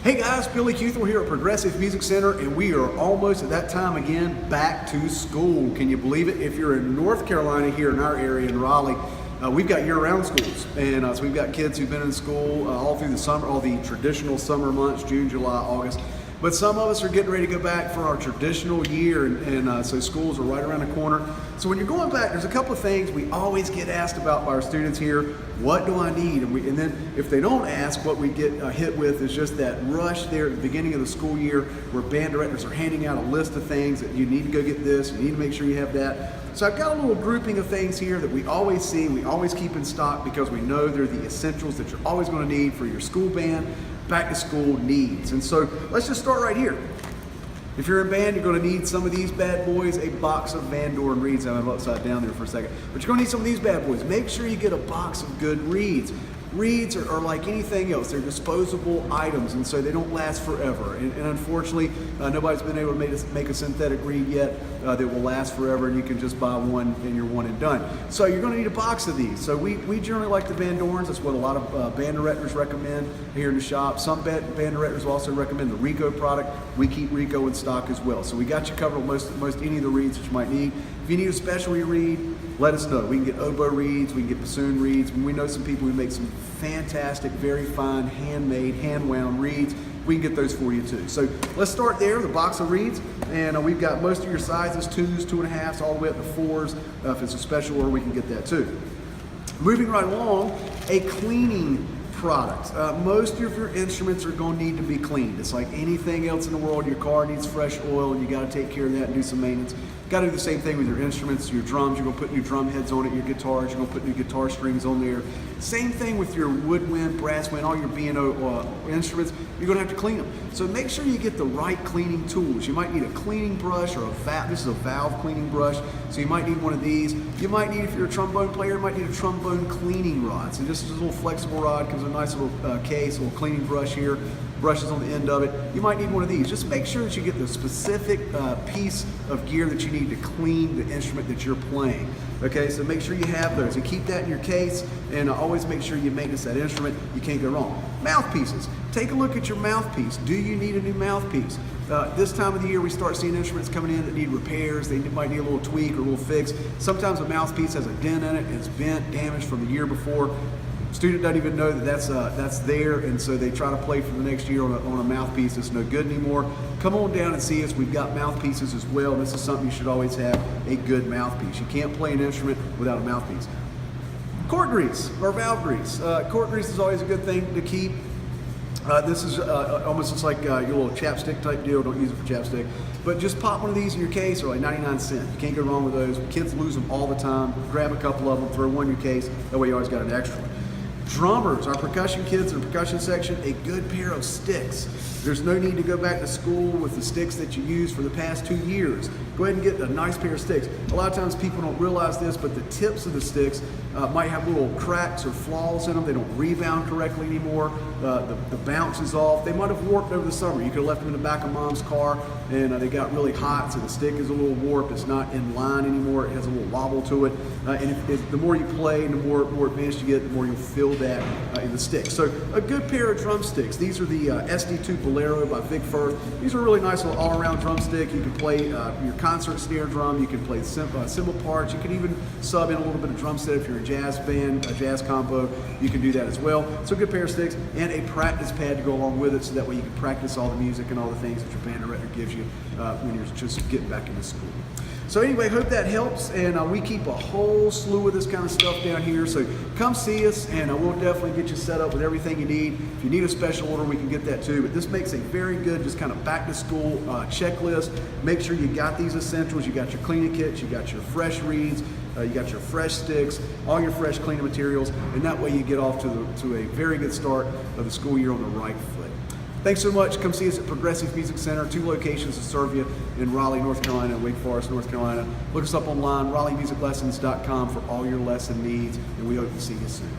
Hey guys, Billy Cuthell here at Progressive Music Center, and we are almost at that time again, back to school. Can you believe it? If you're in North Carolina here in our area in Raleigh, we've got year-round schools, and so we've got kids who've been in school all through the summer, all the traditional summer months, June, July, August. But some of us are getting ready to go back for our traditional year, and so schools are right around the corner. So when you're going back, there's a couple of things we always get asked about by our students here. What do I need? And then if they don't ask, what we get hit with is just that rush there at the beginning of the school year where band directors are handing out a list of things that you need to go get this, you need to make sure you have that. So I've got a little grouping of things here that we always see, we always keep in stock because we know they're the essentials that you're always going to need for your school band, back to school needs. And so let's just start right here. If you're in band, you're going to need some of these bad boys, a box of Van Doren reeds. I'm upside down there for a second. But you're going to need some of these bad boys. Make sure you get a box of good reeds. Reeds are like anything else. They're disposable items, and so they don't last forever. And unfortunately, nobody's been able to make a synthetic reed yet that will last forever, and you can just buy one and you're one and done. So you're going to need a box of these. So we generally like the Van Dorens. That's what a lot of band directors recommend here in the shop. Some band directors also recommend the Rico product. We keep Rico in stock as well. So we got you covered on most any of the reeds that you might need. If you need a specialty reed, let us know. We can get oboe reeds, we can get bassoon reeds. We know some people who make some fantastic, very fine, handmade, hand-wound reeds. We can get those for you too. So let's start there, the box of reeds. And we've got most of your sizes, 2s, 2.5s, all the way up to 4s. If it's a special order, we can get that too. Moving right along, a cleaning product. Most of your instruments are going to need to be cleaned. It's like anything else in the world. Your car needs fresh oil, and you got to take care of that and do some maintenance. Got to do the same thing with your instruments, your drums. You're going to put new drum heads on it, your guitars. You're going to put new guitar strings on there. Same thing with your woodwind, brass wind, all your B&O instruments. You're going to have to clean them. So make sure you get the right cleaning tools. You might need a cleaning brush or a valve. This is a valve cleaning brush, so you might need one of these. You might need, if you're a trombone player, you might need a trombone cleaning rod. So this is a little flexible rod, comes in a nice little case, a little cleaning brush here, brushes on the end of it. You might need one of these. Just make sure that you get the specific piece of gear that you need to clean the instrument that you're playing. Okay, so make sure you have those and keep that in your case, and always make sure you maintenance that instrument. You can't go wrong. Mouthpieces. Take a look at your mouthpiece. Do you need a new mouthpiece? This time of the year, we start seeing instruments coming in that need repairs. They might need a little tweak or a little fix. Sometimes a mouthpiece has a dent in it, and it's bent, damaged from the year before. Student doesn't even know that that's there, and so they try to play for the next year on a mouthpiece that's no good anymore. Come on down and see us. We've got mouthpieces as well. This is something you should always have, a good mouthpiece. You can't play an instrument without a mouthpiece. Cork grease or valve grease. Cork grease is always a good thing to keep. This is almost just like your little chapstick type deal. Don't use it for chapstick. But just pop one of these in your case, or like 99 cents. You can't go wrong with those. Kids lose them all the time. Grab a couple of them, throw one in your case. That way you always got an extra one. Drummers, our percussion kids in the percussion section, a good pair of sticks. There's no need to go back to school with the sticks that you used for the past 2 years. Go ahead and get a nice pair of sticks. A lot of times people don't realize this, but the tips of the sticks might have little cracks or flaws in them. They don't rebound correctly anymore. The bounce is off. They might have warped over the summer. You could have left them in the back of mom's car, and they got really hot, so the stick is a little warped. It's not in line anymore. It has a little wobble to it. And the more you play and the more advanced you get, the more you'll feel that in the stick. So a good pair of drumsticks. These are the SD2 Bolero by Vic Firth. These are a really nice little all-around drumstick. You can play your concert snare drum. You can play cymbal parts. You can even sub in a little bit of drum set if you're a jazz band, a jazz combo. You can do that as well. So a good pair of sticks and a practice pad to go along with it, so that way you can practice all the music and all the things that your band director gives you when you're just getting back into school. So anyway, hope that helps, and we keep a whole slew of this kind of stuff down here, so come see us, and we'll definitely get you set up with everything you need. If you need a special order, we can get that too, but this makes a very good just kind of back to school checklist. Make sure you got these essentials. You got your cleaning kits, you got your fresh reeds, you got your fresh sticks, all your fresh cleaning materials, and that way you get off to a very good start of the school year on the right foot. Thanks so much. Come see us at Progressive Music Center. 2 locations to serve you in Raleigh, North Carolina, and Wake Forest, North Carolina. Look us up online, RaleighMusicLessons.com, for all your lesson needs, and we hope to see you soon.